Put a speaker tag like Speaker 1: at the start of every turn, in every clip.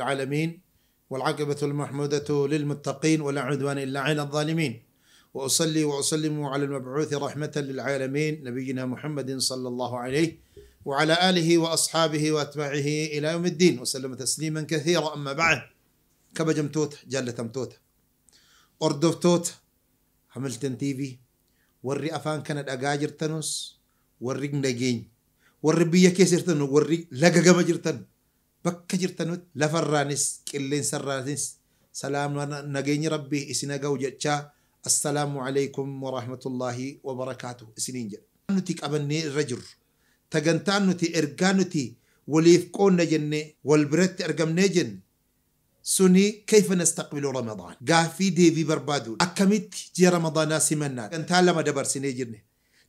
Speaker 1: العالمين والعاقبة المحمودة للمتقين ولا عدوان إلا على الظالمين وأصلي وأسلم على المبعوث رحمة للعالمين نبينا محمد صلى الله عليه وعلى آله وأصحابه وأتباعه إلى يوم الدين وسلم تسليما كثيرا. أما بعد كبجمتوت جالتمتوت أردفتوت حملتن تيفي ورّي أفان كانت أجاجر تنوس ورّي نجين ورّي بيا كيسر تنو ورّي لقى جماجرتن بكجرتنوت لفرانس كلين سرانس سلام نجين ربي إسنا جوجتشا السلام عليكم ورحمة الله وبركاته سنينجا نتيك أبني الرجل تجنتان نتي إرجانتي وليفقون نجنة والبرت أرجم نجن سني كيف نستقبل رمضان قافي ديفي بربادو أكمت جي رمضان سمنا تجنتان لما دبر سنيجنة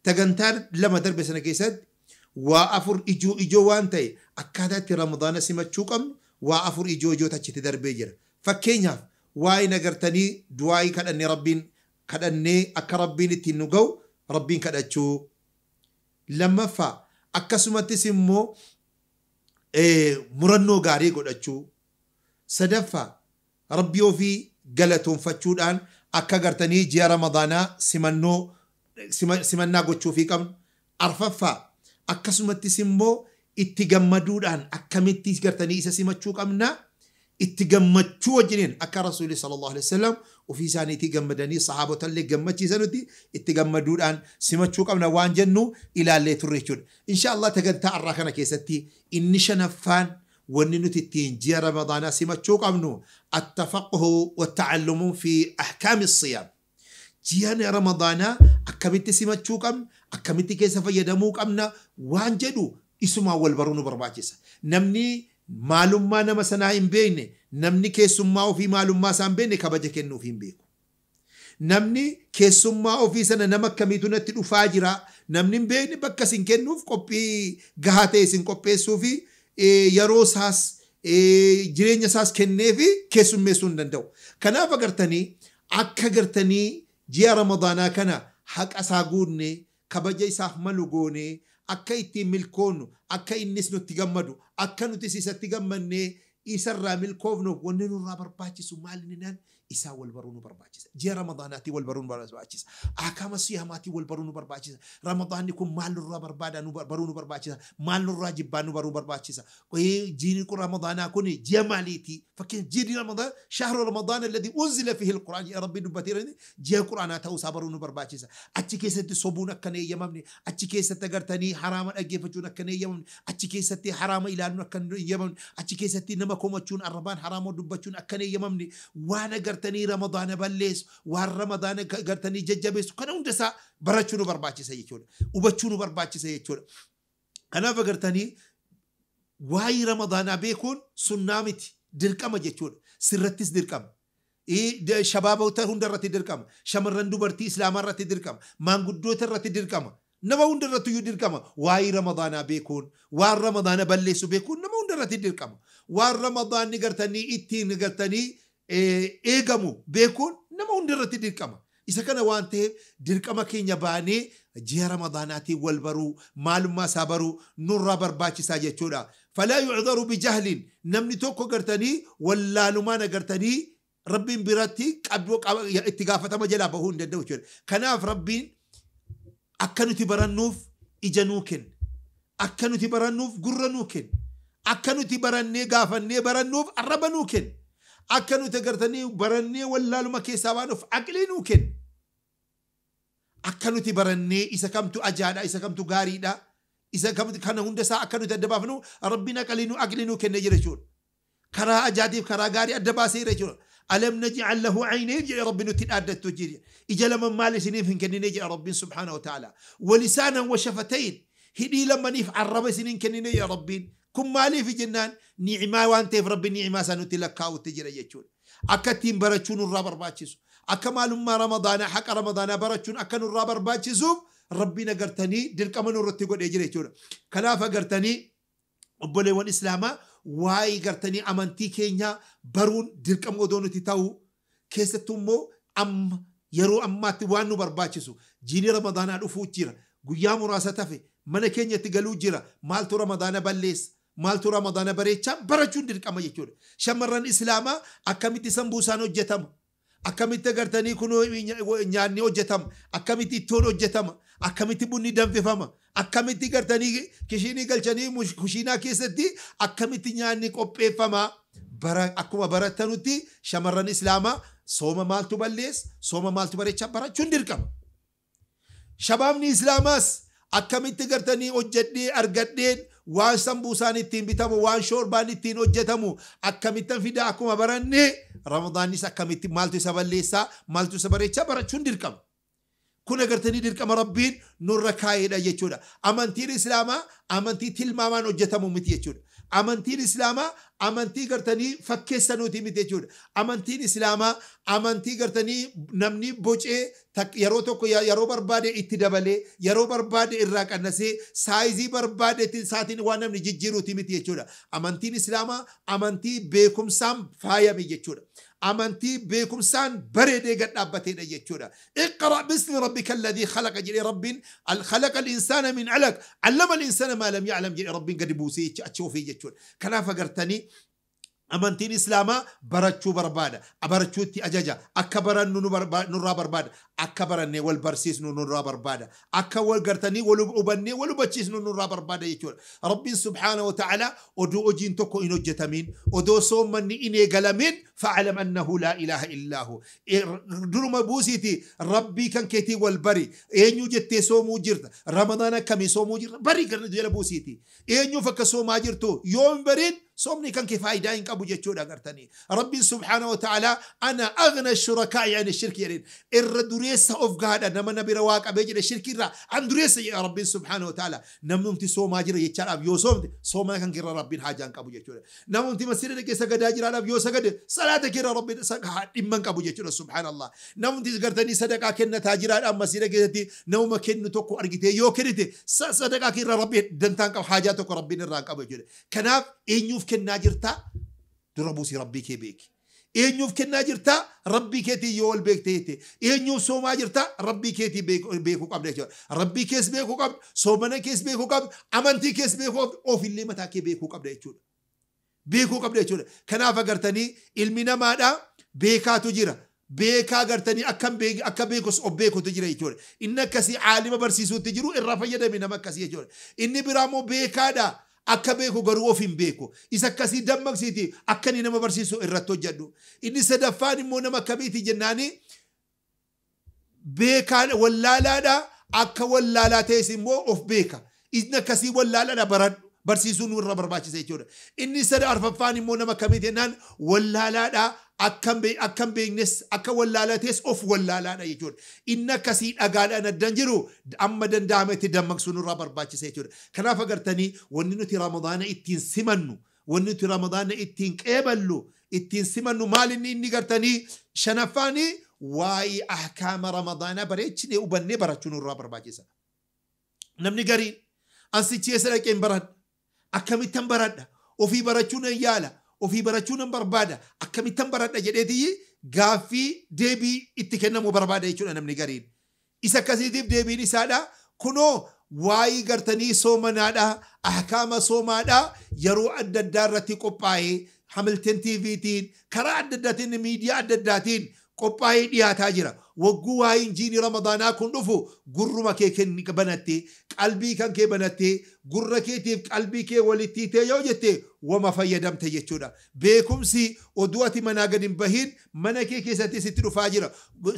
Speaker 1: تجنتان لما درب سنة كيسد وافر إجو وانتي أكادت رمضان سمتشوكم وافر إجو تجت دربيجر فكينيا واي نجرتني دواي كان أني ربين كان أني أكربين تنوجو ربين كدأتشو لما فا أكسمت سمو مرنو غاري كدأتشو سدفا ربيو في قلتهم فتشودان أكغرتني جي رمضان سمنا قدشو فيكم أرففا أكسمت سمو اتغمدودان أكمتي غرتني إسا سمتشو كمنا اتغمدشو وجنين أكا رسول صلى الله عليه وسلم وفي ساني اتغمدني صحابة اللي غمتشي سنوتي اتغمدودان سمتشو كمنا وانجنو إلى اللي تريشون إن شاء الله تغنتا أراكنا كيستي إني شنفان وننو تتين جي رمضان سمتشو كمنو التفقه والتعلم في أحكام الصيام جيان رمضان أكمتي سمتشو كم أكمتي كيسا فيدمو كمنا وانجنو اسمه والبرون برباجيسا نمني معلوم ما نمسنا إن بيني نمني كيسما وفي معلوم ما سام بيني كبجة كنو فين بيكو نمني كيسما وفي سنة نمك كميتونا تلو فاجرا نمني بيني بكسين كنو في كوبي غهاتي سين كوبي سوفي يروس هاس جرين يساس كنني في كيسم ميسون دندو كنا فقرتني أكا قرتني جيا رمضانا كنا حق أساقوني كبجة يساف ملوغوني أكا يتي ملكونو أكا إنسنو تغمدو أكا نتسيسا تغمني إسا رامل كوفنو وننو رابر باچسو مالننان إسا والبرونو برباچس جي رمضاناتي والبرونو برباچس أحكام الصياماتي والبرونو برباچس رمضان يكون مال الرابر بادانو برونو برباچس مال الراجبانو برونو برباچس وهي جيني كو رمضانا كوني جماليتي فكين جيني رمضان شهر رمضان الذي أنزل فيه القرآن يا ربي نبتيرني جي القرآن توسا برونو برباچس أتشي كيسة صبونا كني يممني أتشي كيسة تغرتني حراما أجيفتونا كني يممني أتشي كيسة حراما إلانو كني يممني أتشي كيسة نمكومتشون الربان حراما دبتشون أكني يممني وانا قرتني رمضان بلس وار رمضان قرتني ججبس كنا وندسا برچونو برباچي سيچون وبچونو برباچي سيچون انا فقرتني واي رمضان بيكون سنامتي درقم جچون سرتس درقم شباب وتهون درتي درقم شمرن دبرتي اسلام رتي درقم مانغدو ترتي درقم نما وندرتو يدرقم واي رمضان بيكون وار رمضان بلس بيكون نما وندرتي درقم وار رمضان نغرتني اتي نغرتني إيجامو بيكون نما وندرتي ديركما إذا كان وانته ديركما كينيا باني جي رمضاناتي والبرو معلوم ما سابرو نور برباچي ساجي چودا فلا يعذر بجهل نمني توكو قرتني ولا لمانا قرتني ربي براتي قبو اتقافة مجلا بهون ددو چودا كناف ربي أكنو تبرنوف إجنوكن أكنو تبرنوف قرنوكن أكنو تبرني قافني برنوف الربنوكن أكنو تقرتني برني ولا لما كيسابانو في عقلينو كن أكنو تبرني إذا كمتو أجادا إذا كمتو غاريدا إذا كمتو كان هندسا أكنو تدبافنو ربنا قلينو عقلينو كن نجرشون كرا أجادي كرا غاري أدباسي رجون ألم نجعل له عينين يا ربنا تنادت تجري إجا لما مالي سنين فين كن نجي ربنا سبحانه وتعالى ولسانا وشفتين هدي لما نيف عرب سنين كن نجي ربنا كم مالي في جنان نعمة وانت في ربي نعمة سنتلقى وتجري يجون أكتيم برچون الرابر باچسو أكمال ما رمضان حق رمضان برچون أكن الرابر باچسو ربنا قرتني دل كمان رتقو يجري يجون كلافة قرتني أبولي والإسلام واي قرتني أمانتي كينيا برون دل كم ودونو تتاو كيستمو يرو أمات وانو برباچسو جيني رمضان الأفو جيرا قيام راسة تفي من كينيا تقلو جيرا مالتو رمضان بليس maaltu ramadaana bareechaa barachuun dirqama jechuudha. Shamarran islaamaa akkamitti sambuusaan hojjetama, akkamitti gartanii kunoo nyaanni hojjetama, akkamitti ittoon hojjetama, akkamitti bunni danfifama, akkamitti gartanii kishinii galchanii kushiinaa keessatti akkamitti nyaanni qopheeffama. Akkuma barattanutti shamarran islaamaa sooma maaltu balleessa, sooma maaltu bareechaa barachuun dirqama. Shabaabni islaamaas akkamitti gartanii hojjedhee argadheen waan sambuusaan ittiin bitamu, waan shoorbaan ittiin hojjetamu akkamittan fidaa akkuma baranne ramadaanis akkamitti maaltu isa balleessaa, maaltu isa bareechaa barachuun dirqama. Kun agartanii dirqama rabbiin nurra kaa'eedha jechuudha. Amantiin islaamaa amantii tilmaamaan hojjetamu miti jechuudha. Amantiin islaamaa amantii gartanii fakkeessanuuti miti jechuudha. Amantiin islaamaa amantii gartanii namni bocee yeroo tokko yeroo barbaade itti dabalee yeroo barbaade irraa qannasee saayizii barbaadeetiin saatiin waan namni jijjiiruuti miti jechuudha. Amantiin islaamaa amantii beekumsaan faayame jechuudha. amantii beekumsaan bareedee gad dhaabbateedha jechuudha. Iqra bismi rabbika alladhii khalaqa jedhee rabbiin khalaqa al-insaana min alaq allama al-insaana maa lam ya'lam jedhee rabbiin gadi buusee achi ofii jechuudha. Kanaaf agartanii amantiin islaamaa barachuu barbaada, barachuutti ajaja, akka barannu nurraa barbaada, akka barannee wal barsiisnu nurraa barbaada, akka wal gartanii wal hubannee wal hubachiisnu nurraa barbaada jechuudha. Rabbiin subhaanahu wa ta'ala odoo hojiin tokko hin hojjetamin, odoo soommanni hin eegalamin fa'alam annahu laa ilaaha illaahu. Duruma buusiiti rabbii kan keetii wal bari, eenyu jettee soomuu jirta, ramadaan akkamii soomuu jirta, bari garna jala buusiiti. Eenyuuf akka soomaa jirtu yoo hin barin صومني كان كفايدة إنك أبو جتشودا قرتني ربي سبحانه وتعالى أنا أغنى الشركاء يعني الشرك يرين الردوريس أوف قاعد نما نبي رواق أبيجي الشرك را عن دريس يا ربي سبحانه وتعالى نمنتي صوم أجر يتشال أبيو صوم كان كير ربي حاجة إنك أبو جتشودا نمنتي مسيرة لك سجد أجر أبيو سجد صلاة كير ربي سجد إمك أبو جتشودا سبحان الله نمنتي قرتني صدقة كنا تاجر أم مسيرة كذتي نوم كن توكو أرجتي يو كريتي صدقة كير ربي دنتانك حاجاتك ربي نراك أبو جتشودا كناف إنيوف كنا جرتا دربوسي ربي كي بيك إنيوف كنا جرتا ربي كيتي يول بيك تيتي إنيوف سوما جرتا ربي كيتي بيكو قبل ربي كيس بيكو قبل سومنا كيس بيكو قبل أمانتي كيس بيكو قبل أو في اللي متى كي بيكو قبل بيكو قبل كنا فقرتني المنا ماذا بيكا تجرا بيكا قرتني أكم بيكوس أو بيكو تجرا يجور إنك كسي عالم برسيسو تجرو الرفاية ده من مكسي يجور إني برامو بيكا دا akka beeku garuu of hin beeku isa akkasii dammaqsiiti akka inni nama barsiisu irratti hojjedhu inni sadaffaan immoo nama akkamiiti jennaani beekaan wallaalaadha akka wallaalaa ta'es immoo of beeka inni akkasii wallaalaadha baradhu barsiisuun irra barbaachisa jechuudha inni arfaffaan immoo nama akkamiiti jennaan wallaalaadha akkam beeknes akka wallaalaates of wallaalaadha jechuudha inni akkasii dhagaadhaan addan jiru amma danda'ametti dammaqsuun irraa barbaachisa jechuudha kanaaf agartanii wanni nuti ramadaana ittiin simannu wanni nuti ramadaana ittiin qeeballu ittiin simannu maal inni gartanii shanaffaanii waa'ee ahkaama ramadaana bareechinee hubannee barachuun irraa barbaachisa namni gariin ansichi eessa dhaqeen baradha akkamittan baradha ofii barachuun yaala ofii barachuun barbaada akkamittan baradha jedheetii gaaffii deebii itti kennamu barbaada jechuudha namni gariin isa akkasiitiif deebiin isaadha kunoo waa'ee gartanii soomanaadha ahkaama soomaadha yeroo adda addaa irratti qophaa'ee Hamilton TVtiin karaa adda addaatiin miidiyaa adda addaatiin qophaa'ee dhiyaataa jira wagguu waa'ee injiinii ramadaanaa kun dhufu gurruma kee kenni banattee qalbii kan kee banattee gurra keetiif qalbii kee walitti hiitee yoo jette wama fayyadamte jechuudha beekumsi oduu ati manaa gad hin bahin mana kee keessatti sitti dhufaa jira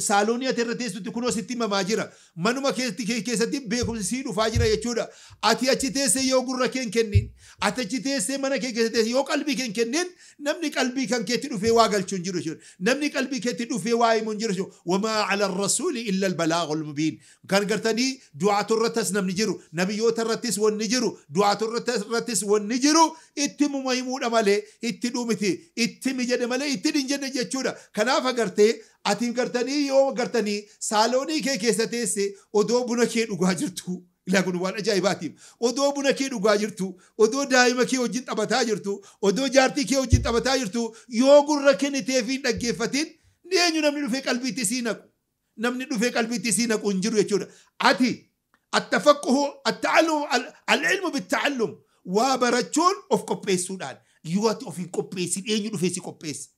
Speaker 1: saaloonii ati irra teessutti kunoo sitti himamaa jira manuma keessatti beekumsi sii dhufaa jira jechuudha ati achi teessee yoo gurra kee hin kennin ati achi teessee mana kee keessatti yoo qalbii kee hin kennin namni qalbii kan keetti dhufee waa galchuu hin jiru jechuudha namni qalbii keetti dhufee waa himu hin jiru jechuudha wamaa ala الرسول إلا البلاغ المبين كان قرتني دعاة الرتس نمنجرو نبيوت الرتس والنجرو دعاة الرتس والنجرو اتم ميمون أمالي اتدومتي اتم جد أمالي اتدين جد جتشورا كنافا قرتي أتم قرتني يوم قرتني سالوني كي كيستيسي ودو بنكين وقاجرتو لكن وانا جايباتيم ودو بنكين وقاجرتو ودو دائما كي وجنت أبتاجرتو ودو جارتي كي وجنت أبتاجرتو يوغر ركني تيفين نجيفتين نينيو نمني في قلبي تسينك نمني في قلبي تسينك ونجرو يجودا أتي التفقه التعلم العلم بالتعلم وابرتشون أوف كوبيس سودان يواتي أوف كوبيس إيه يدو فيسي كوبيس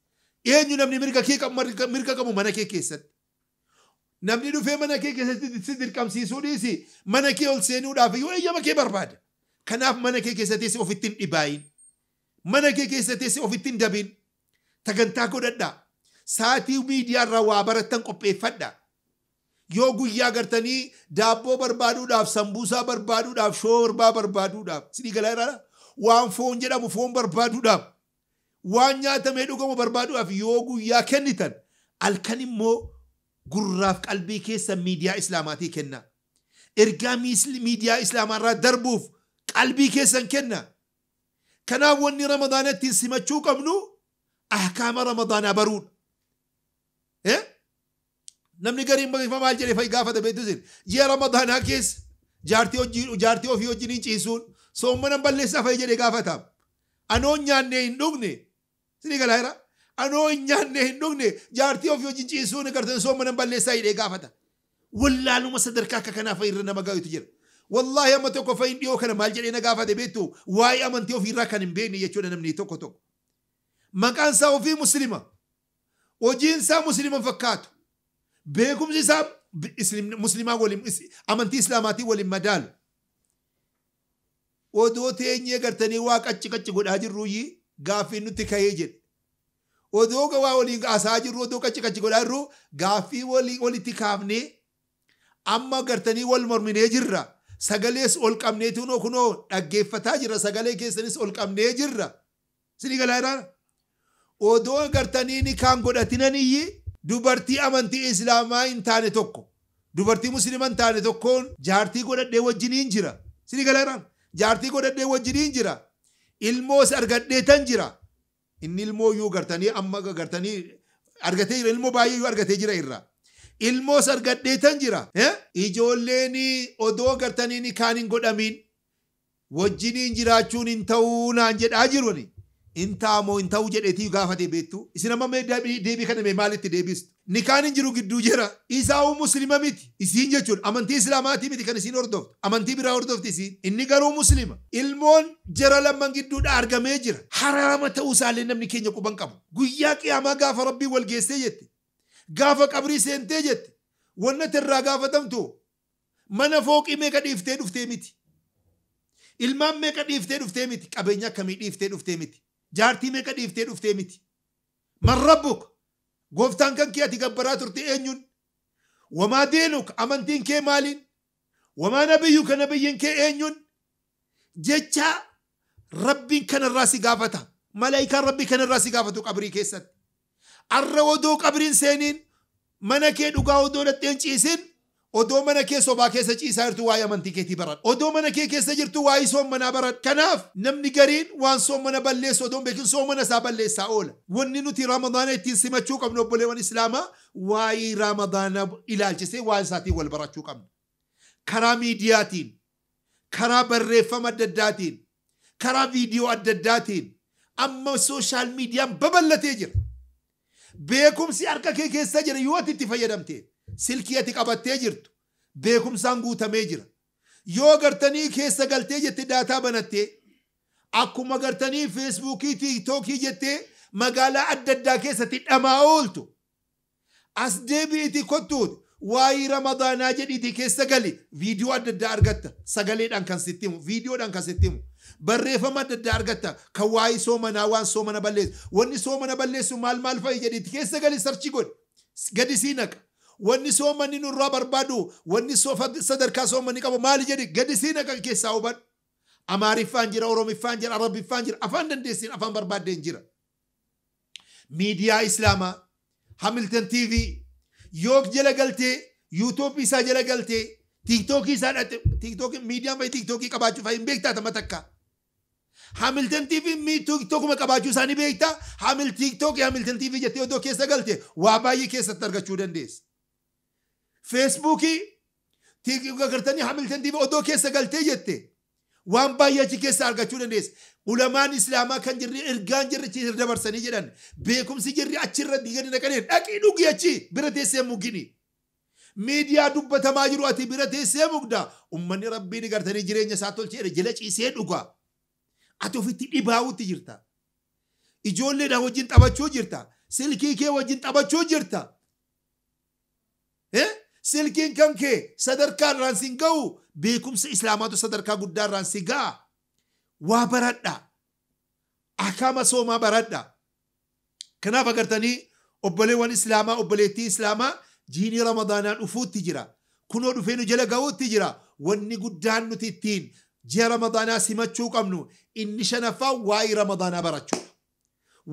Speaker 1: إيه يدو نمني مركا كمو مناكي كيست نمني دو في مناكي كيست سيدر كم سيسو ديسي مناكي أول سينو دافي وإيه يما كي برباد كناف مناكي كيستيسي أوف التين إباين مناكي كيستيسي أوف التين دابين تغنتاكو دادا ساتي ميديا روابرتن كوبي فدا yoo guyyaa gartanii daabboo barbaaduudhaaf sambuusaa barbaaduudhaaf shoo barbaaduudhaaf sidii galaayiraadha waan foon jedhamu foon barbaaduudhaaf waan nyaatamee dhugamu barbaaduudhaaf yoo guyyaa kennitan halkan immoo gurraaf qalbii keessa miidiyaa islaamaatii kenna ergaa miidiyaa islaamaarraa darbuuf qalbii keessan kenna kanaaf wanni ramadaanatti simachuu qabnu ahkaama ramadaanaa baruudha namni gariin bagifama maal jedhe fay gaafata beetusin ji'a ramadaanaa keessa jaartii ofii wajjiniin ciisuun soomana balleessaa fay jedhe gaafataam anoo nyaanne hin dhugne sidii galaayira anoo hin nyaanne hin dhugne jaartii ofii wajjin ciisuun gartan soomana balleessaa jedhe gaafata wallaaluma sadarkaa akka kanaa fay irra nama gaayutu jira wallahi amma tokko fay dhiyoo kana maal jedhe na gaafate beektu waa'ee amantii ofii irraa kan hin beekne jechuudha namni tokko maqaan isaa ofii muslima hojiin isaa muslima fakkaatu beekumsi isaa muslimaa waliin amantii islaamaatii waliin madaalu odoo teenyee gartanii waa qacci godhaa jirruuyyi gaaffii nutti ka'ee jedhe odoo waa waliin haasaa jirru odoo qacci godhaa jirru gaaffii walitti kaafnee amma gartanii wal morminee jirra sagalees ol qabneetu kunoo dhaggeeffataa jirra sagalee keessanis ol qabnee jirra sidii galaayiraan odoo gartanii ni kaan godhatinaniyyi dubartii amantii islaamaa hin taane tokko dubartii muslima hin taane tokkoon jaartii godhadhee wajjiniin jira sidii galaayiraan jaartii godhadhee wajjiniin jira ilmoos argadheetan jira inni ilmoo yuu gartanii amma gartanii argatee jira ilmoo baay'ee yuu argatee jira irra ilmoos argadheetan jira ijoolleen odoo gartanii ni kaan hin godhamiin wajjiniin jiraachuun hin ta'uu naan jedhaa jiruni intaamoo hin ta'uu jedheetii gaafate beektu isin amma deebii kana maalitti deebistu ni kaan hin jiru gidduu jira isaa'uu muslima miti isiin jechuun amantii islaamaatii miti kan isiin hordoftu amantii biraa hordofti isiin inni garuu muslima ilmoon jara lamman gidduudha argamee jira haraama ta'uu isaallee namni keenya quban qabu guyyaa qiyaamaa gaafa rabbii wal geessee jette gaafa qabrii seentee jette wanna irraa gaafatamtu mana fooqii meeqa dhiiftee dhuftee miti ilmaan meeqa dhiiftee dhuftee miti qabeenya akkamii dhiiftee dhuftee miti jaartii meeqa dhiiftee dhuftee miti man rabbuka gooftaan kan kee ati gabbaraa turte eenyuun wamaa deenuka amantiin kee maaliin wamaa nabiyyuka nabiyyiin kee eenyuun jecha rabbiin kanarraa si gaafata malaayikaan rabbii kanarraa si gaafatu qabrii keessatti arra odoo qabriin seeniin mana kee dhugaa odoo dhadheen ciisin odoo mana kee sobaa keessa ciisaa jirtu waa'ee amantii keetii baradhu odoo mana kee keessa jirtu waa'ee soommanaa baradhu kanaaf namni gariin waan soommana balleessu odoo beekin soommana isaa balleessaa oola wanni nuti ramadaana ittiin simachuu qabnu obboleewwan islaamaa waa'ee ramadaana ilaalchisee waa'ee isaatiin wal barachuu qabnu karaa miidiyaatiin karaa barreeffama adda addaatiin karaa viidiyoo adda addaatiin amma sooshaal miidiyaan babal'atee jira beekumsi harka kee keessa jira yoo ati itti fayyadamtee silkii ati qabattee jirtu beekumsaan guutamee jira yoo gartanii keessa galtee jette daataa banattee akkuma gartanii feesbuukii tiiktookii jettee magaalaa adda addaa keessatti dhamaa ooltu as deebi'iti kottuuti waa'ee ramadaanaa jedhiiti keessa gali viidiyoo adda addaa argatta sagaleedhaan kan sitti himu viidiyoodhaan kan sitti himu barreeffama adda addaa argatta kan waa'ee soomanaa waan soomana balleessu wanni soomana balleessu maal fa'i jedhiiti keessa gali sarchi godhi gadi sii naqa wanni soomanni nurraa barbaadu wanni sadarkaa soomanni qabu maali jedhi gadi sii naqa keessaa hubadhu amaariffaan jira oromiffaan jira arabiffaan jira afaan dandeessiin afaan barbaaddeen jira miidiyaa islaamaa hamilton tv yook jala galtee yuutuubii isaa jala galtee tiiktookii isaa dhatte tiiktookii miidiyaan fa'i tiiktookii qabaachuu fa'i hin beektaa tama takka hamilton tv tiiktookuma qabaachuu isaanii beektaa hamilton tv jettee odoo keessa galte waa baay'ee keessatti argachuu dandeessa feesbuukii gartanii hamilton tv odoo keessa galtee jette waan baay'ee achi keessa argachuu dandeessa ulamaan islaamaa kan jirri ergaan jirri achi dabarsanii jedhan beekumsi jirri achirra digani naqanii dhaqii dhugi achi bira teessee mugini miidiyaa dubbatamaa jiru ati bira teessee mugda ummanni rabbiin gartanii jireenya isaa tolcheedha jala ciisee dhuga atofitti dhibaawutti jirta ijoolleedha wajjin taphachuu jirta silkii kee wajjin taphachuu jirta silkiin kan kee sadarkaa irraan sin ga'u beekumsa islaamaatu sadarkaa guddaa irraan si ga'a waa baradha akaama soomaa baradha kanaaf agartanii obboleewwan islaamaa obboleettii islaamaa jiinii ramadaanaa dhufuutti jira kunoo dhufee nu jala ga'uutti jira wanni guddaan nuti ittiin ji'a ramadaanaa simachuu qabnu inni shanaffaa waa'ee ramadaanaa barachuudha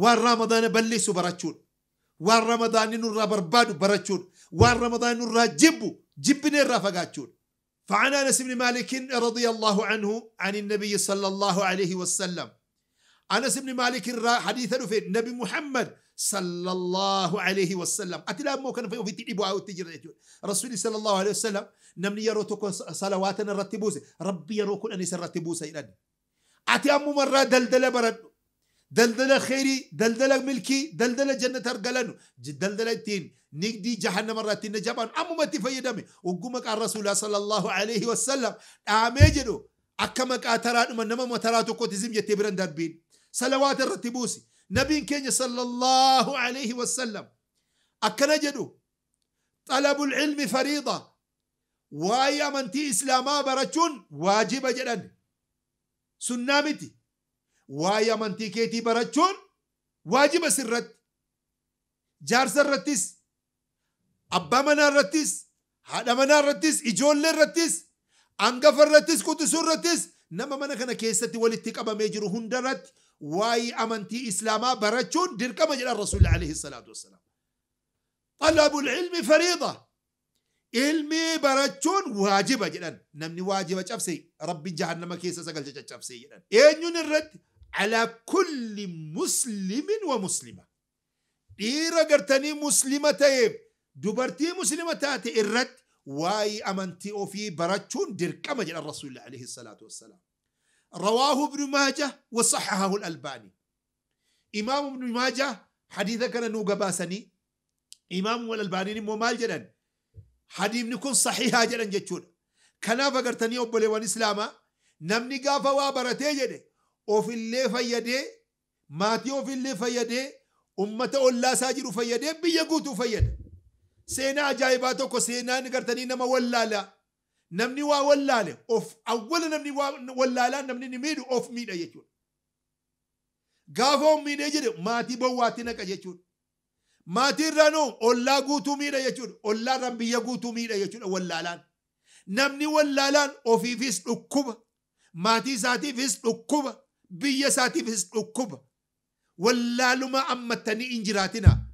Speaker 1: waan ramadaana balleessu barachuudha waan ramadaanni nurraa barbaadu barachuudha waan ramadaanni nurraa jibbinee irraa fagaachuudha فعن أنس بن مالك رضي الله عنه عن النبي صلى الله عليه وسلم أنس بن مالك حديثا في النبي محمد صلى الله عليه وسلم أتلا مو كان في تيبو أو تجري رسول صلى الله عليه وسلم نمني يروتك صلواتنا رتبوس ربي يروكن أني سرتبوس إلى أتي أمو مرة دلدلة برد دلدلة خيري دلدلة ملكي دلدلة جنة أرجلانو دلدلة تين نقدي جهنم مرة نجابان أمو ما تفيدمي وقومك الرسول صلى الله عليه وسلم أمجدو أكمك أتران من نما متراتو كوتزم يتبرن دربين صلوات الرتبوسي نبي كينيا صلى الله عليه وسلم أكنجدو طلب العلم فريضة ويا من تي إسلاما برجون واجب جدا سنامتي ويا من تي كيتي برجون واجب سرت جار سرتس أبا منا رتس هذا منا رتس إجول رتس أنقف رتس كتسور رتس نما منا كنا كيستي ولتك أبا ميجرو هندرت واي أمنتي إسلاما برجون درك مجل الرسول عليه الصلاة والسلام طلب العلم فريضة علمي برجون واجب جدا نمني واجب جفسي رب جهنم كيسا سقل جفسي جدا إن الرد على كل مسلم ومسلمة إيرا قرتني مسلمة تيب دبرتي مسلمة تاتي الرد واي أمنتي وفي برجون درك مجل الرسول عليه الصلاة والسلام رواه ابن ماجه وصححه الألباني إمام ابن ماجه حديثا كان نوغا باسني إمام والألباني ممال جدا حديث نكون صحيحا جدا جتشون كنا فقرتني أبولي والإسلام نمني قافا وابرتي جدا وفي اللي فيدي ماتي وفي اللي فيدي أمة الله ساجر فيدي بيقوت فيدي سينا جايباتوكو سينا نقرتني نما ولالا نمني ولاله أوف أولا نمني ولالا نمني نميدو أوف ميدا يجون غافو ميدا يجون ماتي بواتنا كجون ماتي رانو أولا غوتو ميدا يجون أولا رمبيا غوتو ميدا يجون ولالان نمني ولالان أوفي فيس أكوبا ماتي ساتي فيس أكوبا بيا ساتي فيس أكوبا ولالو ما أمتني إنجراتنا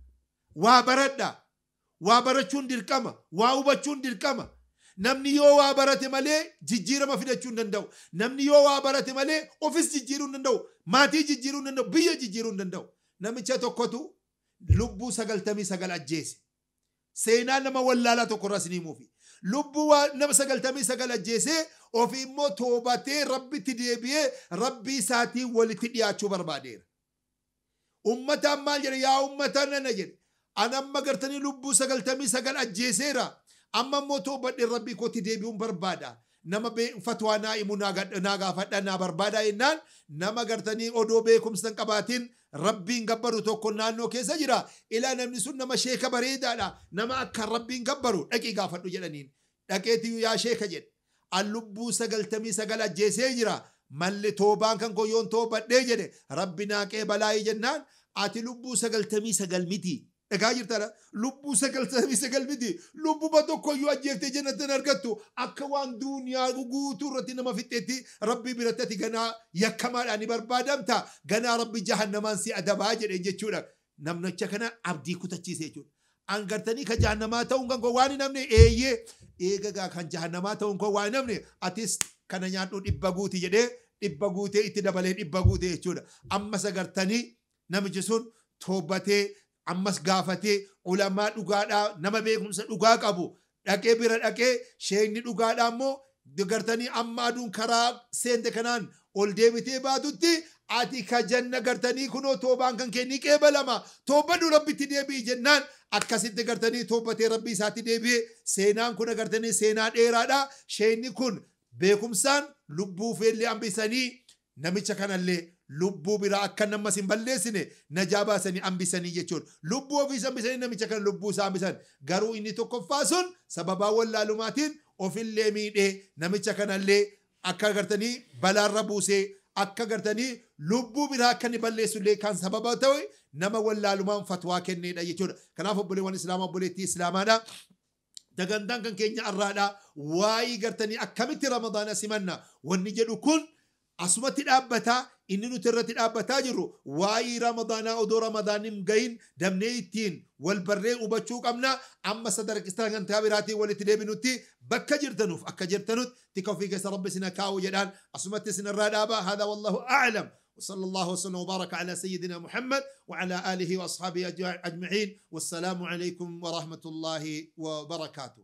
Speaker 1: وابرتشون ديركما واوبتشون ديركما namni yoo waa barate malee jijjiirama fidachuu hin danda'u namni yoo waa barate malee ofis jijjiiruu hin danda'u maatii jijjiiruu hin danda'u biyya jijjiiruu hin danda'u namicha tokkotu lubbuu 99 ajjeese seenaa nama wallaalaa tokko irraa isinii muufi lubbuu nama 99 ajjeese ofii immoo toobatee rabbitti deebi'ee rabbii isaatii walitti dhiyaachuu barbaadeera ummataan maal jedhe yaa ummataan nana jedhe anamma gartanii lubbuu 99 ajjeeseera أما موتو بدي ربي كوتي ديبيون بربادا نما بي فتوى نائمو ناغا فتا بربادا إنان نما قرتني أدو بيكم سنقباتين ربي نقبرو توكو نانو كيسا جرا إلا نمنسون نما شيخ بريدا لا نما أكا ربي نقبرو لكي غافتو جلنين لكيتي يا شيخ جد اللبو سقلتمي سقل جيسي جرا مالي توبان كان كويون توبا دي ربنا كي بلاي جنان آتي لبو سقلتمي سقل ميتي أكاجر ترى لبو سكل بدي لبو بدو كويو أجيفت جنة نرجتو أكوان دنيا غوتو رتنا ما فتتي ربي برتتي جنا يكمل أني بربادم تا جنا ربي جهنم أنسي أدباجر إنجتشونا نمنا تكنا عبدي كتشي سيجون أنقرتني كجهنم تاون كان قواني نمني إيه كان جهنم تاون قواني نمني أتيس كان يانو إبغوتي جده إبغوتي إتدبلين إبغوتي يجونا أما سكرتني نمجسون توبته أمس غافتي علماء دغادا نما بيكم دغا قبو دكه بير دكه شيني دغادا مو دغرتني اما دون كرا سنت كنان اول ديبتي بادوتي اتي كجنة غرتني كنو توبان كان كني قبلما توبه ربي تدبي جنان اكاسيت غرتني توبه ربي ساتي دبي سينان كن غرتني سينا ديرادا شيني كن بيكم سان لبو فيلي امبساني namicha kanallee lubbuu biraa akka nama sin balleessine najaa baasanii hambisanii jechuudha. Lubbuu ofii hambisanii namicha kana lubbuu isaa hambisan. Garuu inni tokkoffaa sun sababaa wallaalumaatiin ofillee miidhee namicha kanallee akka gartanii balaarra buusee akka gartanii lubbuu biraa akka inni balleessullee kan sababa ta'e nama wallaalumaan fatwaa kenneedha jechuudha. Kanaaf obboleewwan islaamaa obboleettii islaamaadha. Dagantaan kan keenya arraadha waa'ee gartanii akkamitti ramadaana simanna wanni jedhu kun asumatti dhaabbataa inni nuti irratti dhaabbataa jirru waa'ee ramadaanaa odoo ramadaaniin gahin damnee ittiin wal barree hubachuu qabna. Amma sadarkaa gantaa biraatiin walitti deebinutti bakka jirtanuuf akka jirtanutti tika ofii keessa rabbi sina kaa'u jedhaan asumatti sinirraa dhaaba. Hada wallahu a'lam. وصلى الله وسلم وبارك على سيدنا محمد وعلى آله وأصحابه أجمعين والسلام عليكم ورحمة الله وبركاته.